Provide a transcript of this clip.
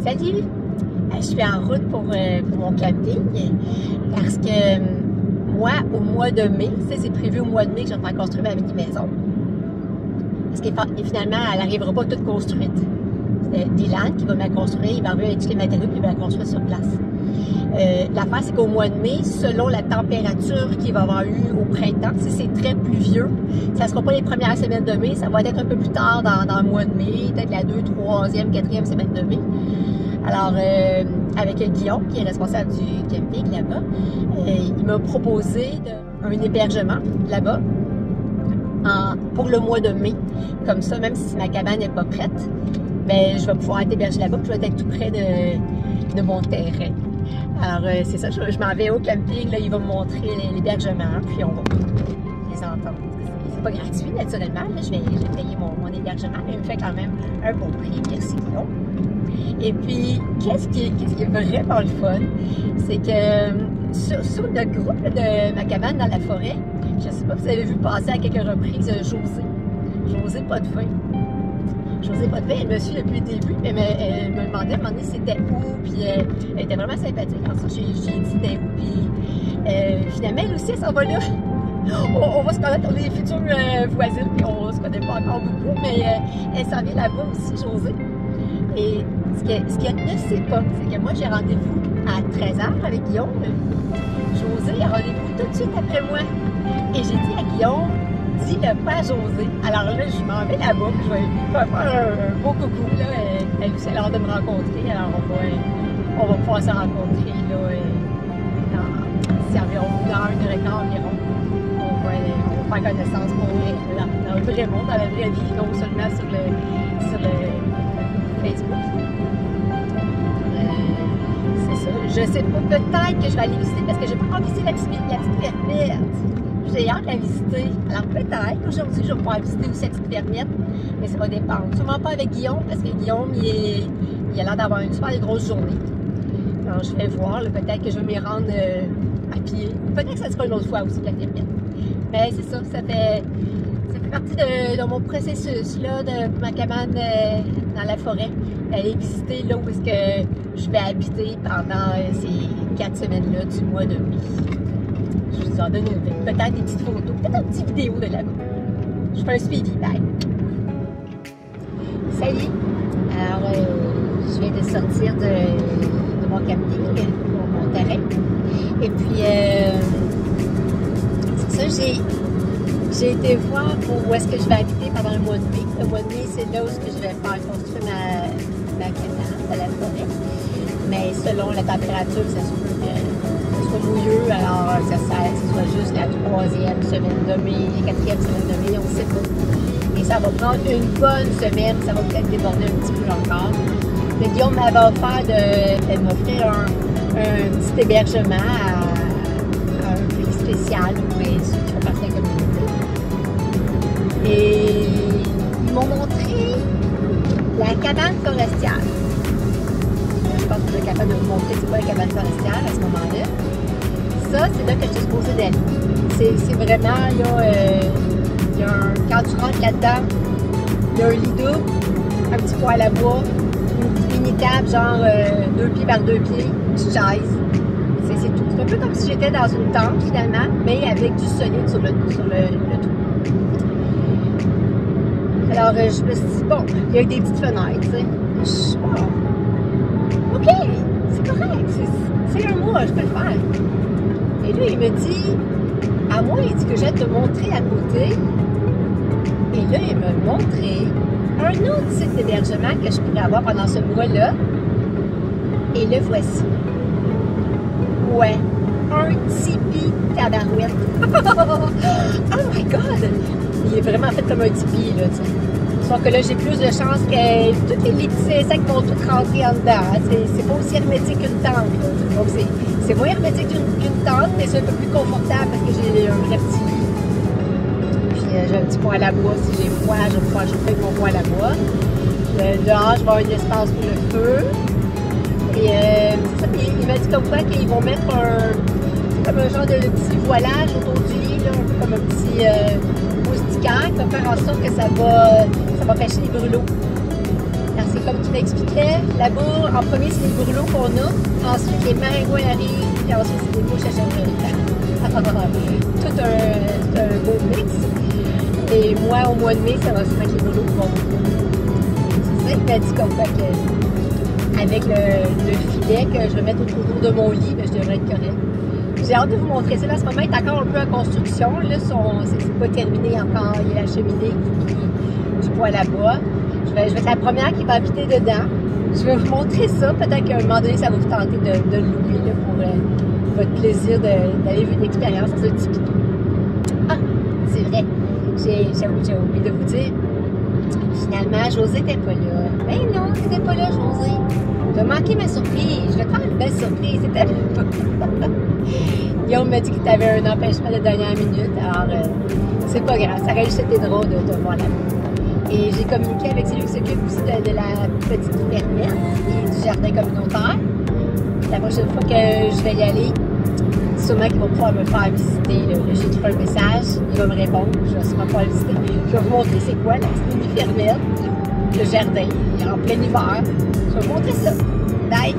Salut! Je suis en route pour mon camping parce que moi, au mois de mai, c'est prévu au mois de mai que je vais faire construire ma mini-maison. Parce que finalement, elle n'arrivera pas toute construite. C'est Dylan qui va me la construire, il va arriver avec tous les matériaux et il va la construire sur place. L'affaire, c'est qu'au mois de mai, selon la température qu'il va y avoir eu au printemps, si c'est très pluvieux, ça ne sera pas les premières semaines de mai, ça va être un peu plus tard dans le mois de mai, peut-être la 2e, 3e, 4e semaine de mai. Alors, avec Guillaume, qui est responsable du camping là-bas, il m'a proposé un hébergement là-bas pour le mois de mai. Comme ça, même si ma cabane n'est pas prête, ben, je vais pouvoir être hébergée là-bas, puis je vais être tout près de mon terrain. Alors, c'est ça, je m'en vais au camping, là, il va me montrer l'hébergement, puis on va les entendre. C'est pas gratuit, naturellement, là, je vais payer mon hébergement, mais il me fait quand même un bon prix, merci Guillaume. Et puis, qu'est-ce qui est vraiment le fun, c'est que sur le groupe de ma cabane dans la forêt, je ne sais pas si vous avez vu passer à quelques reprises José Potefin. José Potefin, elle me suit depuis le début, mais elle me demandait à un moment donné c'était où, puis elle était vraiment sympathique. Alors ça, j'ai dit c'était où, puis finalement, elle aussi, elle s'en va là. On va se connaître, on est des futures voisines, puis on se connaît pas encore beaucoup, mais elle s'en vient là-bas aussi, José. Et ce qu'elle ne sait pas, c'est que moi, j'ai rendez-vous à 13h avec Guillaume. José a rendez-vous tout de suite après moi. Et j'ai dit à Guillaume, dis-le pas à José. Alors là, je m'en vais là-bas, je vais faire un beau coucou. Là. Elle aussi, elle a hâte de me rencontrer. Alors, on va pouvoir se rencontrer là, dans environ 1h15 environ. On va faire connaissance pour dans le vrai monde, dans la vraie vie, non seulement sur le Facebook. C'est ça. Je sais pas, peut-être que je vais aller visiter parce que j'ai pas encore visité la petite fermette. J'ai hâte de la visiter. Alors peut-être qu'aujourd'hui, je vais pouvoir visiter aussi la petite fermette, mais ça va dépendre. Sûrement pas avec Guillaume parce que Guillaume, il a l'air d'avoir une super grosse journée. Alors je vais voir, peut-être que je vais m'y rendre à pied. Peut-être que ça sera une autre fois aussi, la fermette. Mais c'est ça, ça fait partie de mon processus là, de ma cabane dans la forêt, d'aller visiter là où est-ce que je vais habiter pendant ces 4 semaines-là du mois de mai. Je vous en donne peut-être des petites photos, peut-être une petite vidéo de là-bas. Je fais un suivi, bye! Salut! Alors, je viens de sortir de mon camping, mon terrain. Et puis, c'est ça, j'ai été voir pour où est-ce que je vais habiter pendant le mois de mai. Le mois de mai, c'est là où je vais faire construire ma cabane dans la forêt. Mais selon la température, ça se peut que ce soit mouilleux, alors que ce soit juste la 3e semaine de mai, la 4e semaine de mai, on ne sait pas. Et ça va prendre une bonne semaine, ça va peut-être déborder un petit peu encore. Mais Guillaume m'avait offert elle m'offrir un petit hébergement à un prix spécial pour ceux qui font partie de la communauté. Et ils m'ont montré la cabane forestière. Je pense que je suis capable de vous montrer c'est quoi la cabane forestière à ce moment-là. Ça, c'est là que je suis supposée d'aller. C'est vraiment, il y a quand tu rentres là-dedans, il y a un lit double, un petit poêle à bois, une petite mini-table, genre 2 pieds par 2 pieds, une petite chaise. C'est tout. C'est un peu comme si j'étais dans une tente finalement, mais avec du solide sur le toit. Alors, je me suis dit, bon, il y a eu des petites fenêtres, tu sais. Je suis bon, OK, c'est correct, c'est un mois, je peux le faire. Et lui, il me dit, à moi, il dit que j'ai te montrer à côté. Et là, il m'a montré un autre site d'hébergement que je pourrais avoir pendant ce mois-là. Et le voici. Ouais, un tipi tabarouette. Oh my God! Il est vraiment fait comme un tipi, là, tu sais. Sauf que là, j'ai plus de chance que tous les petits insectes vont tout rentrer en dedans. C'est pas aussi hermétique qu'une tente, là. Donc, c'est moins hermétique qu'une tente, mais c'est un peu plus confortable parce que j'ai un vrai petit lit. Puis, j'ai un petit poêle à bois. Si j'ai froid, je vais pouvoir chauffer avec mon poêle à bois. Dehors, je vais avoir un espace pour le feu. Et c'est ça, il m'a dit comme quoi qu'ils vont mettre comme un genre de petit voilage autour du lit, là, un peu comme un petit moustiquaire qui va faire en sorte que ça va pêcher les brûlots. Parce que comme tu m'expliquais, là-bas, en premier, c'est les bourrelots qu'on a. Ensuite, les maringouins arrivent. Puis ensuite, c'est des mouches à chèvrerie. Tout un beau mix. Et moi, au mois de mai, ça va sûrement être les bourrelots qui vont venir. C'est ça qui m'a dit comme quoi que avec le filet que je vais mettre autour de mon lit, ben, je devrais être correct. J'ai hâte de vous montrer ça. Là, en ce moment, il est encore un peu en construction. Là, c'est pas terminé encore. Il y a la cheminée du poêle à bois. Je vais être la première qui va habiter dedans. Je vais vous montrer ça. Peut-être qu'à un moment donné, ça va vous tenter de le louer là, pour votre plaisir d'aller vivre une expérience dans un petit pitou. Ah, c'est vrai. J'ai oublié de vous dire. Finalement, José n'était pas là. Ben non, tu n'étais pas là, José. Tu as manqué ma surprise. Je vais te faire une belle surprise. C'était pas. Guillaume m'a dit que tu avais un empêchement de dernière minute. Alors, c'est pas grave. Ça aurait juste été drôle de te voir là-bas. Et j'ai communiqué avec celui qui s'occupe aussi de la petite fermette et du jardin communautaire. La prochaine fois que je vais y aller, sûrement qu'il va pouvoir me faire visiter. J'ai trouvé un message, il va me répondre, je vais sûrement pouvoir le visiter. Je vais vous montrer c'est quoi la petite mini-fermette, le jardin, en plein hiver. Je vais vous montrer ça. Bye!